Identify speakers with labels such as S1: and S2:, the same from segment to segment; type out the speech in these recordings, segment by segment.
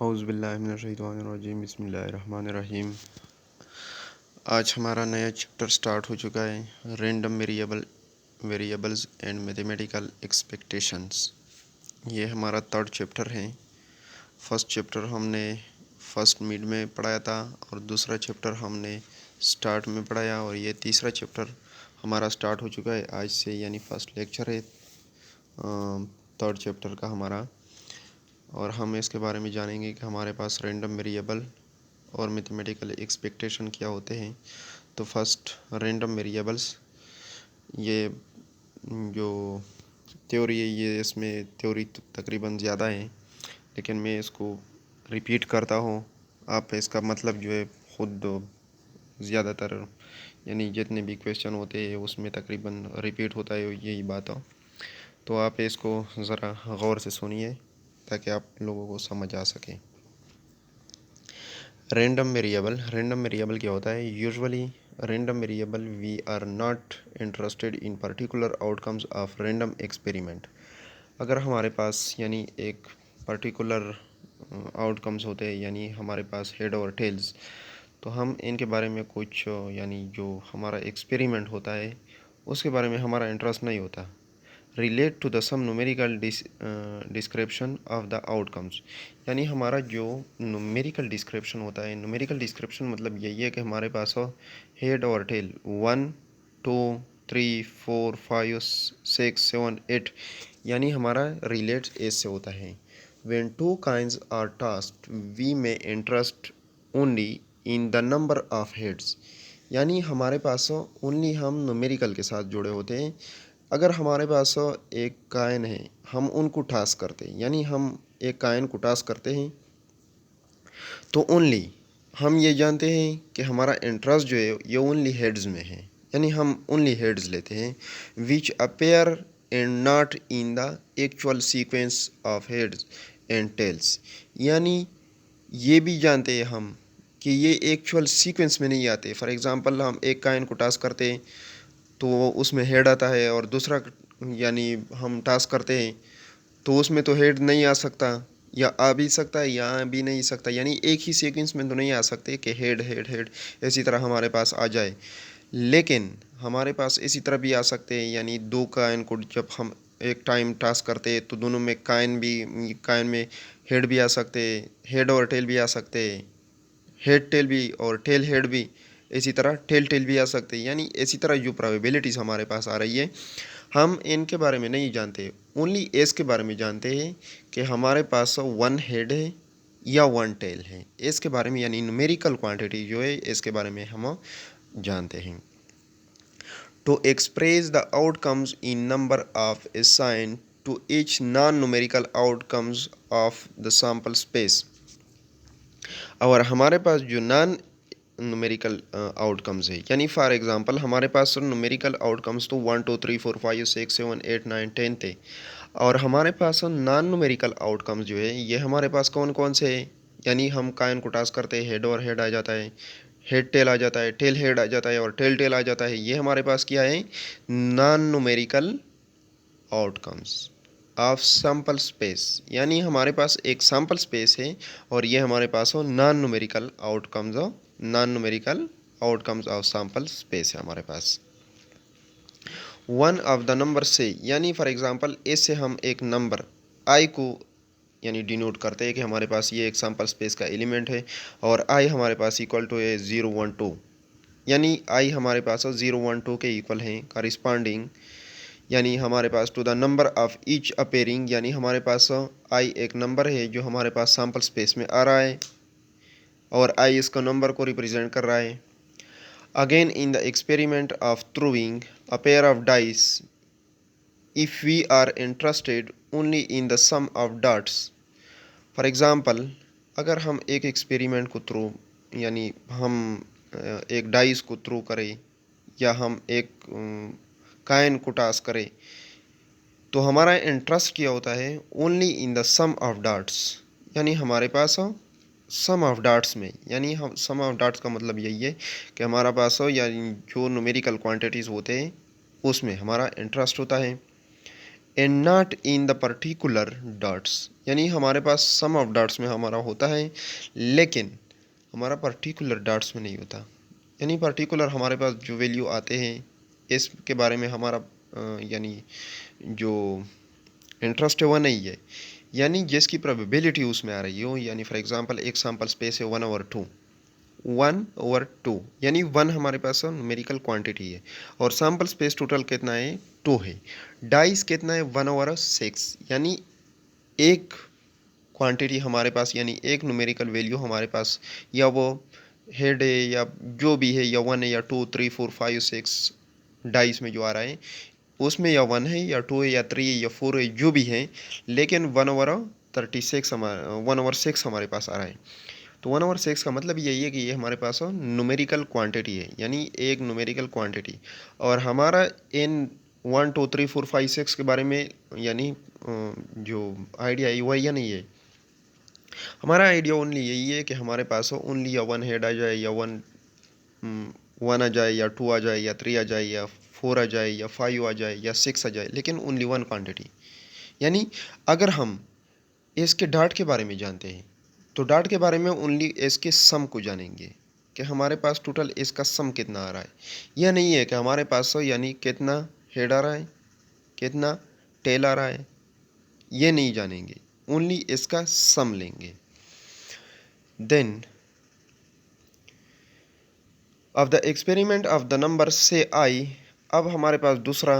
S1: औज़ुबिल्लाहिमिनश्शैतानिर्रजीम बिस्मिल्लाहिर्रहमानिर्रहीम। आज हमारा नया चैप्टर स्टार्ट हो चुका है, random variables and mathematical expectations. ये हमारा थर्ड चैप्टर है। फर्स्ट चैप्टर हमने फर्स्ट मिड में पढ़ाया था और दूसरा चैप्टर हमने स्टार्ट में पढ़ाया, और ये तीसरा चैप्टर हमारा स्टार्ट हो चुका है आज से, यानी फर्स्ट लेक्चर है थर्ड चैप्टर का हमारा। और हम इसके बारे में जानेंगे कि हमारे पास रैंडम वेरिएबल और मैथमेटिकल एक्सपेक्टेशन क्या होते हैं। तो फर्स्ट रैंडम वेरिएबल्स, ये जो थ्योरी है, ये इसमें थ्योरी तकरीबन ज़्यादा है, लेकिन मैं इसको रिपीट करता हूँ। आप इसका मतलब जो है ख़ुद ज़्यादातर, यानी जितने भी क्वेश्चन होते हैं उसमें तकरीबन रिपीट होता है यही बात हो। तो आप इसको ज़रा गौर से सुनिए ताकि आप लोगों को समझ आ सके। रैंडम वेरिएबल क्या होता है? Usually random variable we are not interested in particular outcomes of random experiment. अगर हमारे पास यानी एक पर्टिकुलर आउटकम्स होते हैं, यानी हमारे पास हेड और टेल्स, तो हम इनके बारे में कुछ यानी जो हमारा एक्सपेरिमेंट होता है उसके बारे में हमारा इंटरेस्ट नहीं होता। Relate to the some numerical description of the outcomes, यानी हमारा जो न्यूमेरिकल डिस्क्रिप्शन होता है, न्यूमेरिकल डिस्क्रिप्शन मतलब यही है कि हमारे पास हो हेड और टेल 1 2 3 4 5 6 7 8, यानी हमारा रिलेट्स एस से होता है। When two coins are tossed we may interest only in the number of heads, यानी हमारे पास ओनली हम न्यूमेरिकल के साथ जुड़े होते हैं। अगर हमारे पास एक काइन है, हम उनको टास्क करते हैं, यानी हम एक काइन को टास्क करते हैं, तो ओनली हम ये जानते हैं कि हमारा इंटरेस्ट जो है ये ओनली हेड्स में है, यानी हम ओनली हेड्स लेते हैं, which appear and not in the actual sequence of heads and tails, यानी ये भी जानते हैं हम कि ये एक्चुअल सीक्वेंस में नहीं आते। फॉर एग्ज़ाम्पल, हम एक काइन को टास्क करते हैं तो उसमें हेड आता है, और दूसरा यानी हम टास्क करते हैं तो उसमें तो हेड नहीं आ सकता, या आ भी सकता है या आ भी नहीं सकता, यानी एक ही सीक्वेंस में तो नहीं आ सकते कि हेड हेड हेड इसी तरह हमारे पास आ जाए। लेकिन हमारे पास इसी तरह भी आ सकते हैं, यानी दो काइन को जब हम एक टाइम टास्क करते हैं तो दोनों में काइन में हेड भी आ सकते, हेड और टेल भी आ सकते, हेड टेल भी और टेल हेड भी, इसी तरह टेल टेल भी आ सकते हैं। यानी इसी तरह जो प्रोबेबिलिटीज़ हमारे पास आ रही है, हम इनके बारे में नहीं जानते, ओनली एस के बारे में जानते हैं कि हमारे पास वन हेड है या वन टेल है। इसके बारे में यानी न्यूमेरिकल क्वांटिटी जो है इसके बारे में हम जानते हैं। To express the outcomes in number of assign to each non numerical outcomes of the sample space, और हमारे पास जो नॉन न्यूमेरिकल आउटकम्स है, यानी फॉर एग्जांपल हमारे पास न्यूमेरिकल आउटकम्स तो 1 2 3 4 5 6 7 8 9 10 थे, और हमारे पास नॉन न्यूमेरिकल आउटकम्स जो है ये हमारे पास कौन कौन से है, यानी हम काइन को टास्क करते हैं, हेड और हेड आ जाता है, हेड टेल आ जाता है, टेल हेड आ जाता है, और टेल टेल आ जाता है। ये हमारे पास क्या है? Non numerical outcomes of sample space, यानी हमारे पास एक सैम्पल स्पेस है और ये हमारे पास हो non numerical outcomes of sample space है हमारे पास। वन ऑफ द नंबर से, यानी फॉर एग्जांपल ए से हम एक नंबर आई को यानी डिनोट करते हैं कि हमारे पास ये एक सैम्पल स्पेस का एलिमेंट है, और आई हमारे पास इक्वल टू है 0 1 2, यानी आई हमारे पास 0 1 2 के इक्वल हैं करिस्पॉन्डिंग, यानी हमारे पास to the number of each appearing, यानी हमारे पास आई एक नंबर है जो हमारे पास सैम्पल स्पेस में आ रहा है, और आई इसका नंबर को रिप्रेजेंट कर रहा है। Again in the experiment of throwing a pair of dice, if we are interested only in the sum of dots. For example, अगर हम एक एक्सपेरिमेंट को थ्रो यानी हम एक डाइस को थ्रो करें, या हम एक काइन को टास्क करें, तो हमारा इंटरेस्ट क्या होता है? Only in the sum of dots, यानी हमारे पास हो सम ऑफ डाट्स में, यानी हम सम ऑफ डाट्स का मतलब यही है कि हमारा पास हो यानी जो न्यूमेरिकल क्वांटिटीज़ होते हैं उसमें हमारा इंटरेस्ट होता है। And not in the particular dots, यानी हमारे पास सम ऑफ डॉट्स में हमारा होता है लेकिन हमारा पर्टिकुलर डॉट्स में नहीं होता। यानी पर्टिकुलर हमारे पास जो वैल्यू आते हैं इसके बारे में हमारा यानी जो इंटरेस्ट है वह नहीं है, यानी जिसकी प्रोबेबिलिटी उसमें आ रही हो। यानी फॉर एग्जांपल एक सैम्पल स्पेस है 1/2, 1/2 यानी 1 हमारे पास न्यूमेरिकल क्वांटिटी है और सैम्पल स्पेस टोटल कितना है 2 है। डाइस कितना है 1/6, यानी एक क्वांटिटी हमारे पास यानी एक न्यूमेरिकल वैल्यू हमारे पास, या वो हेड है या जो भी है, या 1 है या 2 3 4 5 6 डाइस में जो आ रहा है उसमें या 1 है या 2 है या 3 है या 4 है जो भी है, लेकिन 1/36 1/6 हमारे पास आ रहा है। तो 1/6 का मतलब यही है कि ये हमारे पास न्यूमेरिकल क्वांटिटी है, यानी एक न्यूमेरिकल क्वांटिटी। और हमारा इन 1 2 3 4 5 6 के बारे में यानी जो आइडिया है वह यह नहीं है। हमारा आइडिया ओनली यही है कि हमारे पास ओनली या 1 हेड आ जाए, या 1 आ जाए, या 2 आ जाए, या 3 आ जाए, या 4 आ जाए, या 5 आ जाए, या 6 आ जाए, लेकिन ओनली 1 क्वांटिटी। यानी अगर हम इसके डाट के बारे में जानते हैं तो डाट के बारे में ओनली इसके सम को जानेंगे कि हमारे पास टोटल इसका सम कितना आ रहा है। यह नहीं है कि हमारे पास यानी कितना हेड आ रहा है, कितना टेल आ रहा है, ये नहीं जानेंगे, ओनली इसका सम लेंगे। Then of the experiment of the number से आई, अब हमारे पास दूसरा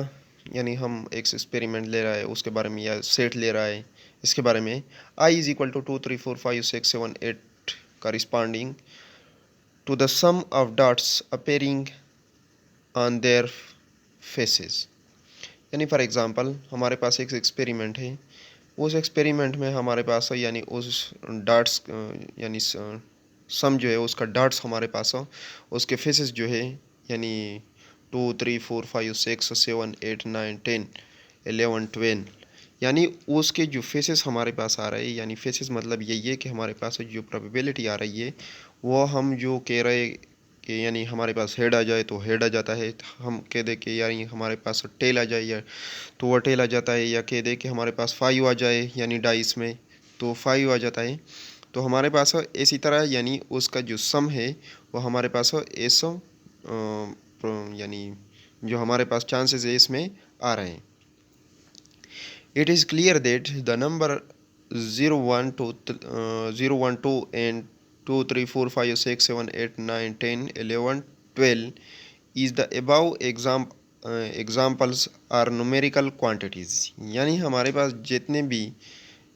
S1: यानी हम एक एक्सपेरिमेंट ले रहा है उसके बारे में, या सेट ले रहा है इसके बारे में। I is equal to 2 3 4 5 6 7 8 corresponding to the sum of dots appearing on their faces। यानी फॉर एग्जांपल हमारे पास एक एक्सपेरिमेंट है, उस एक्सपेरिमेंट में हमारे पास यानी उस डॉट्स यानी सम जो है उसका डॉट्स हमारे पास हो, उसके फेसेस जो है यानी 2 3 4 5 6 7 8 9 10 11 12, यानी उसके जो फेसेस हमारे पास आ रहे हैं, यानी फेसेस मतलब यही है कि हमारे पास जो प्रोबेबिलिटी आ रही है वो हम जो कह रहे कि यानी हमारे पास हेड आ जाए तो हेड आ जाता है, हम कह दे कि यानी हमारे पास टेल आ जाए या तो वो टेल आ जाता है, या कह दे कि हमारे पास 5 आ जाए यानी डाइस में तो 5 आ जाता है। तो हमारे पास इसी तरह यानी उसका जो सम है वो हमारे पास ऐसा यानी जो हमारे पास चांसेस है इसमें आ रहे हैं। It is clear that the number 0 1 2 0 1 2 and 2 3 4 5 6 7 8 9 10 11 12 is the above examples are numerical quantities। यानी हमारे पास जितने भी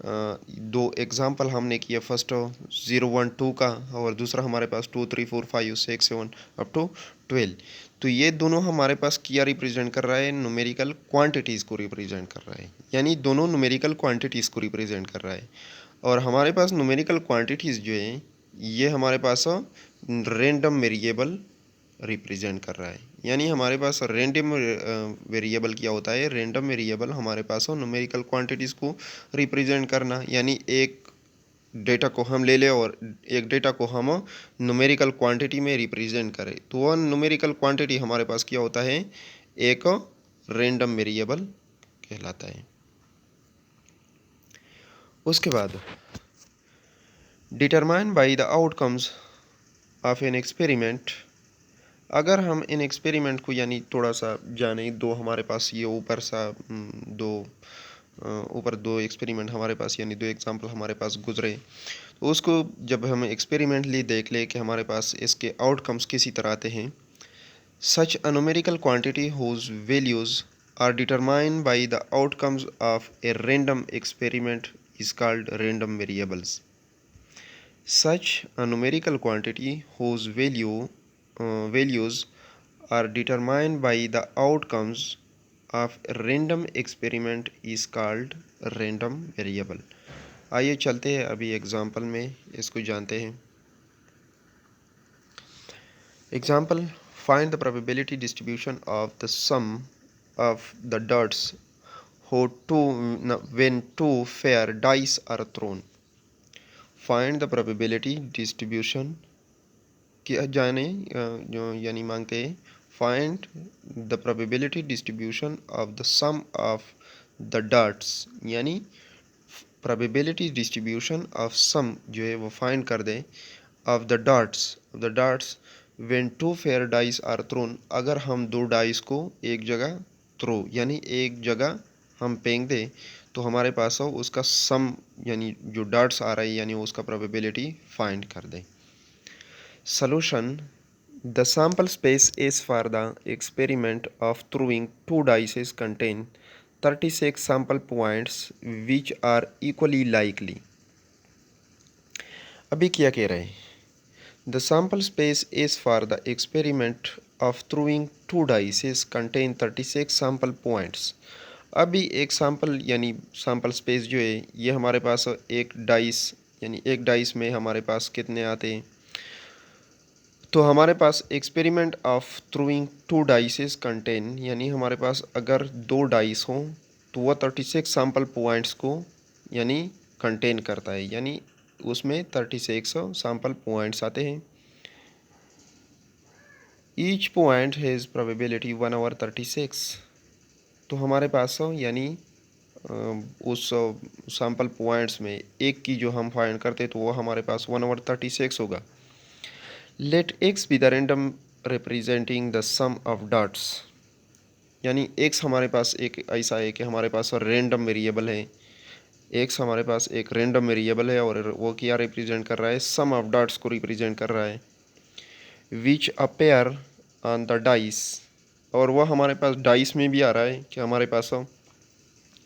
S1: दो एग्जाम्पल हमने किया, फर्स्ट 0 1 2 का और दूसरा हमारे पास 2 3 4 5 6 7 अप टू 12, तो ये दोनों हमारे पास क्या रिप्रेजेंट कर रहा है, न्यूमेरिकल क्वांटिटीज़ को रिप्रेजेंट कर रहा है, यानी दोनों न्यूमेरिकल क्वांटिटीज़ को रिप्रेजेंट कर रहा है। और हमारे पास न्यूमेरिकल क्वांटिटीज़ जो है ये हमारे पास रैंडम वेरिएबल रिप्रेजेंट कर रहा है। यानी हमारे पास रैंडम वेरिएबल क्या होता है, रैंडम वेरिएबल हमारे पास न्यूमेरिकल क्वांटिटीज़ को रिप्रेजेंट करना, यानी एक डेटा को हम ले लें और एक डेटा को हम न्यूमेरिकल क्वांटिटी में रिप्रेजेंट करें, तो वह न्यूमेरिकल क्वांटिटी हमारे पास क्या होता है, एक रैंडम वेरिएबल कहलाता है। उसके बाद determine by the outcomes of an experiment, अगर हम इन एक्सपेरिमेंट को यानी थोड़ा सा जाने, दो हमारे पास ये ऊपर दो एक्सपेरिमेंट हमारे पास यानी दो एग्जांपल हमारे पास गुजरे, तो उसको जब हम एक्सपेरिमेंटली देख ले कि हमारे पास इसके आउटकम्स किसी तरह आते हैं। Such a numerical quantity whose values are determined by the outcomes of a random experiment is called random variables. Such a numerical quantity whose values are determined by the outcomes of a random experiment is called random variable। आइए चलते हैं अभी example में इसको जानते हैं। Example, find the probability distribution of the sum of the dots when two fair dice are thrown। Find the probability distribution क्या जाने जो यानी मांगते हैं, find the probability distribution of the sum of the darts, यानी probability distribution of sum जो है वो फाइंड कर दे of the darts when two fair dice are thrown, अगर हम दो डाइस को एक जगह थ्रो यानी एक जगह हम फेंक दे तो हमारे पास हो उसका सम यानी जो डार्ट्स आ रही है यानी उसका प्रोबेबिलिटी फाइंड कर दे। Solution: the sample space is for the experiment of throwing two dice contain 36 sample points which are equally likely। अभी क्या कह रहे हैं? The sample space is for the experiment of throwing two dice contain 36 sample points। अभी एक sample यानी sample space जो है ये हमारे पास एक डाइस यानी एक डाइस में हमारे पास कितने आते हैं, तो हमारे पास experiment of throwing two dices contain यानी हमारे पास अगर दो डाइस हों तो वह 36 सैम्पल पॉइंट्स को यानी कंटेन करता है, यानी उसमें 36 सैम्पल पॉइंट्स आते हैं। Each point has probability 1/36। तो हमारे पास यानी उस सैम्पल पॉइंट्स में एक की जो हम फाइंड करते तो वो हमारे पास 1/36 होगा। Let X be the random representing the sum of dots, यानी एक्स हमारे पास एक ऐसा है कि हमारे पास रैंडम वेरिएबल है, एक्स हमारे पास एक रैंडम वेरिएबल है और वो क्या रिप्रेजेंट कर रहा है, सम ऑफ डॉट्स को रिप्रेजेंट कर रहा है, विच अपेयर ऑन द डाइस, और वह हमारे पास डाइस में भी आ रहा है कि हमारे पास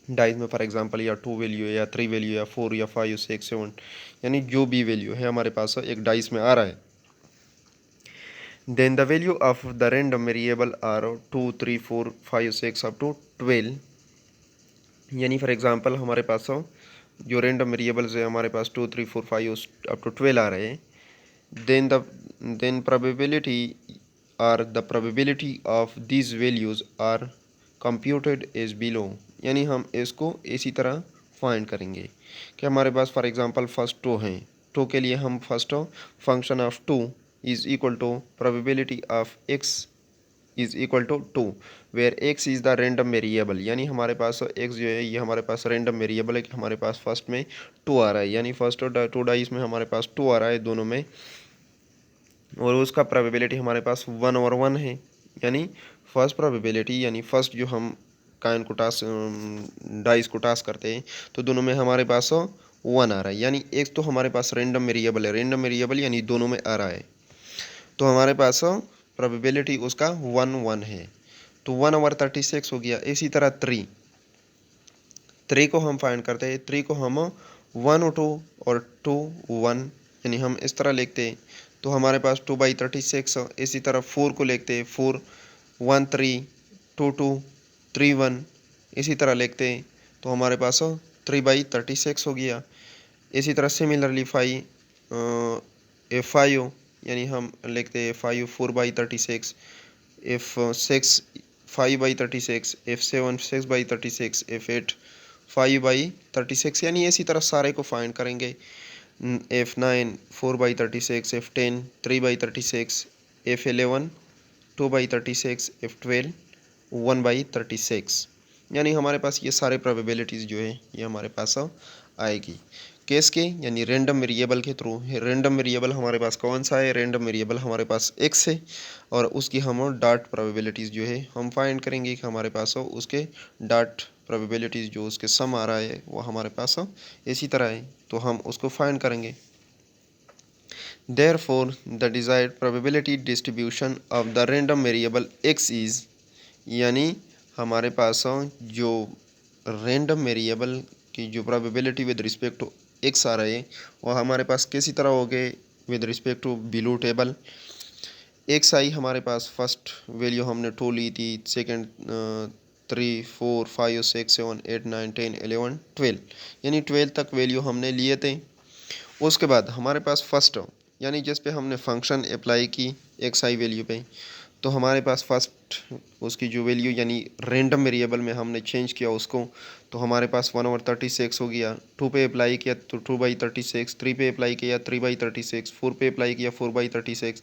S1: डाइस में फॉर एग्जांपल या 2 वैल्यू है या 3 वैल्यू या 4 या 5 6 7 यानी जो भी वैल्यू है हमारे पास एक डाइस में आ रहा है। Then the value of the random variable are 2 3 4 5 6 up to 12, यानी फॉर एग्जांपल हमारे पास जो रैंडम वेरिएबल्स है हमारे पास 2 3 4 5 अप टू 12 आ रहे हैं। Then probability the probability of these values are computed as below, यानी हम इसको इसी तरह फाइंड करेंगे कि हमारे पास फॉर एग्जांपल फर्स्ट 2 हैं, 2 के लिए हम first function of 2 is equal to probability of x is equal to 2 where x is the random variable, यानी हमारे पास x जो है ये हमारे पास रैंडम वेरिएबल है कि हमारे पास फर्स्ट में 2 आ रहा है, यानी फर्स्ट और 2 डाइस में हमारे पास 2 आ रहा है दोनों में, और उसका प्रोबेबिलिटी हमारे पास 1/1 है, यानी फर्स्ट प्रोबेबिलिटी यानी फर्स्ट जो हम काइन को टास्क डाइस को टास्क करते हैं तो दोनों में हमारे पास 1 आ रहा है, यानी x तो हमारे पास रैंडम वेरिएबल है, रैंडम वेरिएबल यानी दोनों में आ रहा है, तो हमारे पास प्रोबेबिलिटी उसका 1/1 है, तो 1/36 हो गया। इसी तरह 3 को हम फाइंड करते हैं, 3 को हम 1 2 और 2 1 यानी हम इस तरह लिखते हैं तो हमारे पास 2/36। इसी तरह 4 को लिखते हैं 4 1 3 2 2 3 1 इसी तरह लिखते हैं तो हमारे पास 3/36 हो गया। इसी तरह सिमिलरली 5 यानी हम लिखते हैं 5 4/36, F6 5/36, F7 6/36, F8 5/36, यानी इसी तरह सारे को फाइंड करेंगे। F9 4/36, F10 3/36, F11 2/36, F12 1/36, यानी हमारे पास ये सारे प्रोबेबिलिटीज़ जो है ये हमारे पास आएगी केस के यानी रैंडम वेरिएबल के थ्रू। रैंडम वेरिएबल हमारे पास कौन सा है, रैंडम वेरिएबल हमारे पास एक्स है और उसकी हम डॉट प्रोबेबिलिटीज़ जो है हम फाइंड करेंगे कि हमारे पास उसके डॉट प्रोबेबिलिटीज़ जो उसके सम आ रहा है वो हमारे पास इसी तरह है तो हम उसको फाइंड करेंगे। Therefore the desired probability distribution of the random variable X is, यानी हमारे पास जो रैंडम वेरिएबल की जो probability with respect to X आ रहे हैं वो हमारे पास किसी तरह हो गए with respect to below table. X I हमारे पास फर्स्ट वैल्यू हमने 2 ली थी, सेकंड 3 4 5 6 7 8 9 10 11 12 यानी 12 तक वैल्यू हमने लिए थे। उसके बाद हमारे पास फर्स्ट यानी जिस पे हमने फंक्शन अप्लाई की एक्स आई वैल्यू पे तो हमारे पास फर्स्ट उसकी जो वैल्यू यानी रैंडम वेरिएबल में हमने चेंज किया उसको तो हमारे पास 1/36 हो गया। 2 पे अप्लाई किया तो 2/36, 3 पे अप्लाई किया 3/36, 4 पे अप्लाई किया 4/36,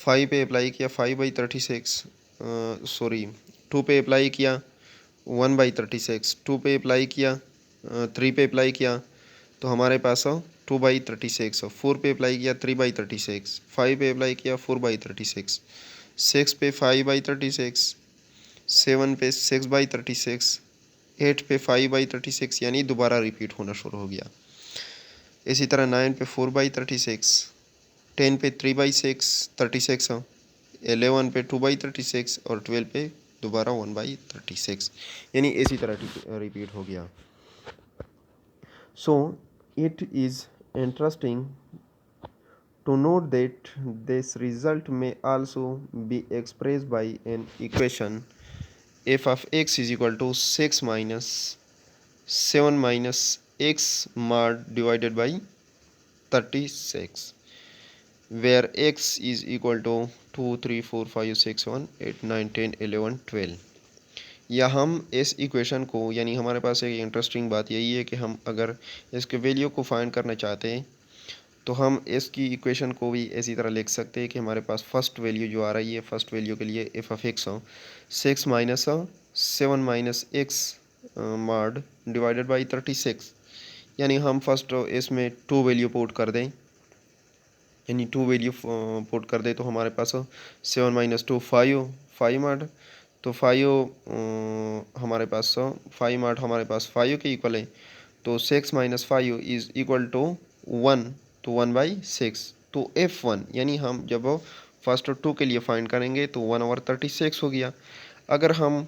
S1: 5 पे अप्लाई किया 5/36, 2 पे अप्लाई किया 1/36, 2 पे अप्लाई किया, 3 पे अप्लाई किया तो हमारे पास 2/36, 4 पे अप्लाई किया 3/36, 5 पे अप्लाई किया 4/36, 6 पे 5/36, 7 पे 6/36, 8 पे 5/36, यानी दोबारा रिपीट होना शुरू हो गया। इसी तरह 9 पे 4/36, 10 पे 3/36, 11 पे 2/36 और 12 पे दोबारा 1/36, यानी इसी तरह रिपीट हो गया। So it is interesting to note that this result may also be expressed by an equation f of x is equal to 6 minus 7 minus x mod divided by 36, where x is equal to 2 3 4 5 6 7 8 9 10 11 12। या हम इस equation को, यानी हमारे पास एक interesting बात यही है कि हम अगर इसके वैल्यू को फाइंड करना चाहते हैं तो हम इसकी इक्वेशन को भी इसी तरह लिख सकते हैं कि हमारे पास फर्स्ट वैल्यू जो आ रही है, फर्स्ट वैल्यू के लिए एफ ऑफ एक्स हो 6 minus 7 minus x mod divided by 36, यानी हम फर्स्ट इसमें टू वैल्यू पुट कर दें, यानी टू वैल्यू पुट कर दें तो हमारे पास 7 माइनस 2 5 मॉड, तो 5 हमारे पास 5 मॉड हमारे पास 5 के इक्वल है, तो 6 माइनस 5 इज़ इक्वल टू 1, तो 1/6, तो F1 यानी हम जब फर्स्ट और 2 के लिए फाइंड करेंगे तो 1/36 हो गया। अगर हम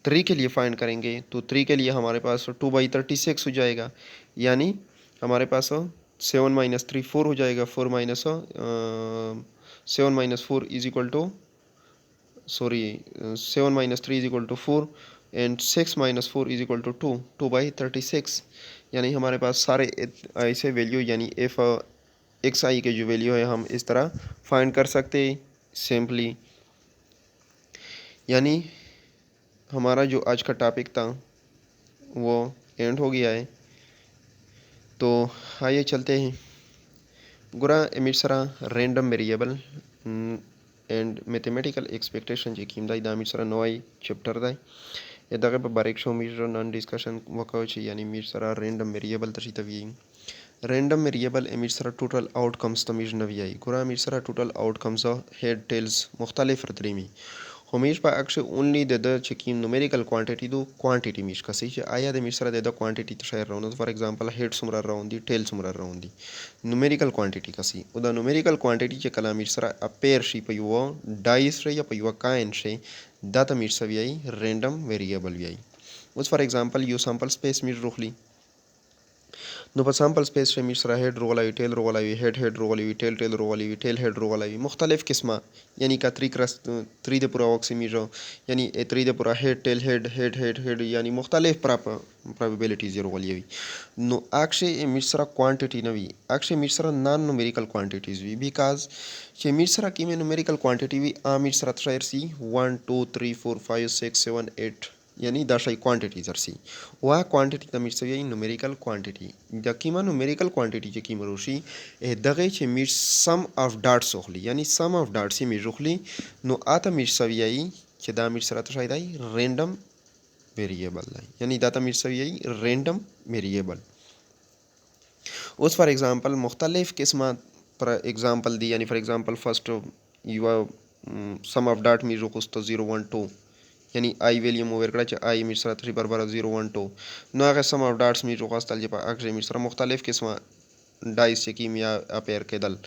S1: 3 के लिए फाइंड करेंगे तो 3 के लिए हमारे पास 2/36 हो जाएगा, यानी हमारे पास 7 माइनस 3 4 हो जाएगा, 4 minus 7 minus 4 is equal to 7 minus 3 is equal to 4 and 6 minus 4 is equal to 2/36, यानी हमारे पास सारे ऐसे वैल्यू, यानी एफ एक्स आई के जो वैल्यू है हम इस तरह फाइंड कर सकते हैं सिंपली। यानी हमारा जो आज का टॉपिक था वो एंड हो गया है, तो आइए चलते हैं गुरा एमिट्सरा random variable and mathematical expectation जे कीमदाई दा एमिट्सरा नोई चैप्टर दाई ये दगे पर बारीक शो मीटर नॉन डिस्कशन वकाउची, यानी एमिट्सरा रैंडम वेरिएबल तशी तवी रैंडम वेरिएबल एमिट्सरा टोटल आउटकम्स तमीज नवी आई गुरा एमिट्सरा टोटल आउटकम्स हेड टेल्स मुख्तलिफ रतरीमी हमेश बा अक्ष ओनली द चेकिम न्यूमेरिकल क्वांटिटी दो क्वांटिटी मीश कसी चे आया दे मिश्रा द क्वांटिटी तो शायर राउंड फॉर एग्जांपल हेड सुमरा राउंडी टेल सुमरा राउंडी न्यूमेरिकल क्वांटिटी कसी उदा न्यूमेरिकल क्वांटिटी चे कला मिश्रा अ पेयर शी पयुवा डाइस रे या पयुवा काइन शे दाता मिश्रा भी आई रैंडम वेरिएबल भी आई उस फॉर एग्जांपल यू सैंपल स्पेस मिश रोखली नो पर सैम्पल स्पेस से मिश्रा हेड रो वाला टेल रो वाला हेड रो वाली टेल रो वाली टेल हेड रो वाला मुख्तलिफ किस्म, यानी का त्रीद पूरा ऑक्सी मिरो, यानी त्रीद पूरा हेड यानी मुख्तलिफ प्रोबेबिलिटीज रो वाली नो अक्षे मिश्रा क्वांटिटी नवी अक्षे मिश्रा नॉन न्यूमेरिकल क्वांटिटीज भी बिकॉज चे मिश्रा की में न्यूमेरिकल क्वांटिटी भी आ मिश्रा ट्रायर सी 1 2 3 4 5 6 7 8, यानी दाशाई क्वांटिटी जर्सी वह क्वांटिटी तमिर से यही न्यूमेरिकल क्वांटिटी दकीमा न्यूमेरिकल क्वांटिटी जे कीमा रोशी दगे चे मिर सम ऑफ डाट्स ओखली, यानी सम ऑफ डाट्स मिर रोखली नो आता मिर सवियाई चे दा मिर सरा तो शायद आई रैंडम वेरिएबल लाई, यानी दाता मिर सवियाई रैंडम वेरिएबल उस फॉर एग्जांपल मुख्तलिफ किस्म पर एग्जांपल दी, यानी for example first you sum of डाट मिर रोकुस तो 0 1 2, यानी आई वैल्यू मूवर कड़ा आई मिश्रा 3 बराबर 0 1 2 नो आगे सम ऑफ डाट्स मी जो खास तल जे पा आगे मिश्रा मुख्तलिफ किस्म डाइस से कीमिया अपेयर के दल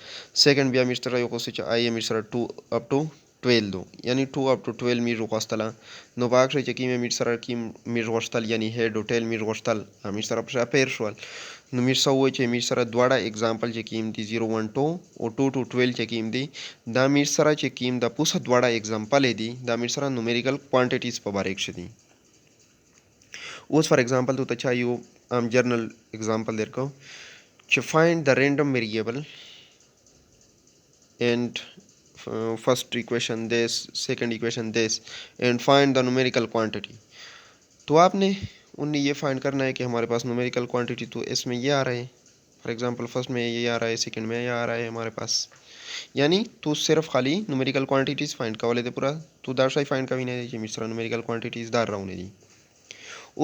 S1: सेकंड बिया मिश्रा यो कोसे च आई मिश्रा 2 अप टू 12 दो, यानी 2 अप टू 12 मी जो खास तला नो बाग से कीमिया मिश्रा की मी जो खास तल, यानी हेड होटल मी जो खास तल मिश्रा पर अपेयर शवाल नो मिश्रा वो चे मिश्रा द्वारा एग्जांपल चे कीम दी 0 1 2 और 2 to 12 चे कीम दी दा मिश्रा चे कीम दा पुसा द्वारा एग्जांपल है दी दा मिश्रा न्यूमेरिकल क्वांटिटीज पर बारीक शदी उस फॉर एग्जांपल तो अच्छा यू जर्नल एग्जांपल देर को to find the random variable and first equation this, second equation this and find the numerical quantity, तो आपने उन्हें ये फाइंड करना है कि हमारे पास न्यूमेरिकल क्वांटिटी तो इसमें ये आ रहा है, फॉर एग्जांपल फर्स्ट में ये आ रहा है, सेकंड में ये आ रहा है हमारे पास, यानी तो सिर्फ खाली न्यूमेरिकल क्वांटिटीज फाइंड का वाले थे पूरा तो दार शाही फाइंड का भी नहीं है मिश्रा न्यूमेरिकल क्वांटिटीज दार रहा हूँ जी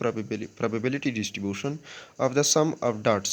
S1: probability distribution of the sum of dots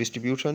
S1: distribution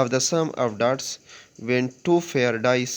S1: of the sum of dots when two fair dice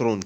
S1: thrown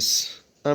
S1: s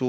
S1: 2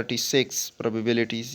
S1: 36 probabilities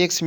S1: x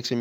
S1: x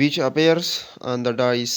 S1: which appears on the dice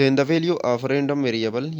S1: then the value of random variable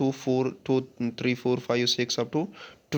S1: 2 4 2 3 4 5 6 up to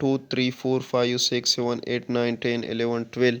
S1: 2 3 4 5 6 7 8 9 10 11 12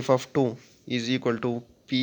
S1: f of 2 is equal to p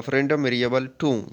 S1: of random variable 2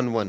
S1: 1 1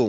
S1: 2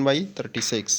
S1: 1/36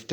S1: f3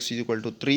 S1: x = 3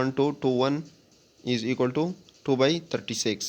S1: 1 2 2 1 is equal to 2/36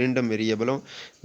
S1: random variable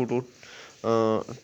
S1: 2 to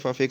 S1: f of x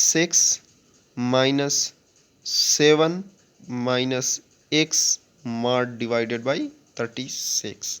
S1: 6 minus 7 minus x mod divided by 36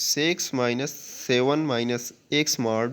S1: 6 minus 7 minus x mod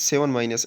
S1: 7 minus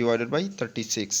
S1: divided by 36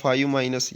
S1: 5 minus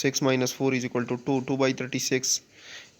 S1: 6 minus 4 is equal to 2 2/36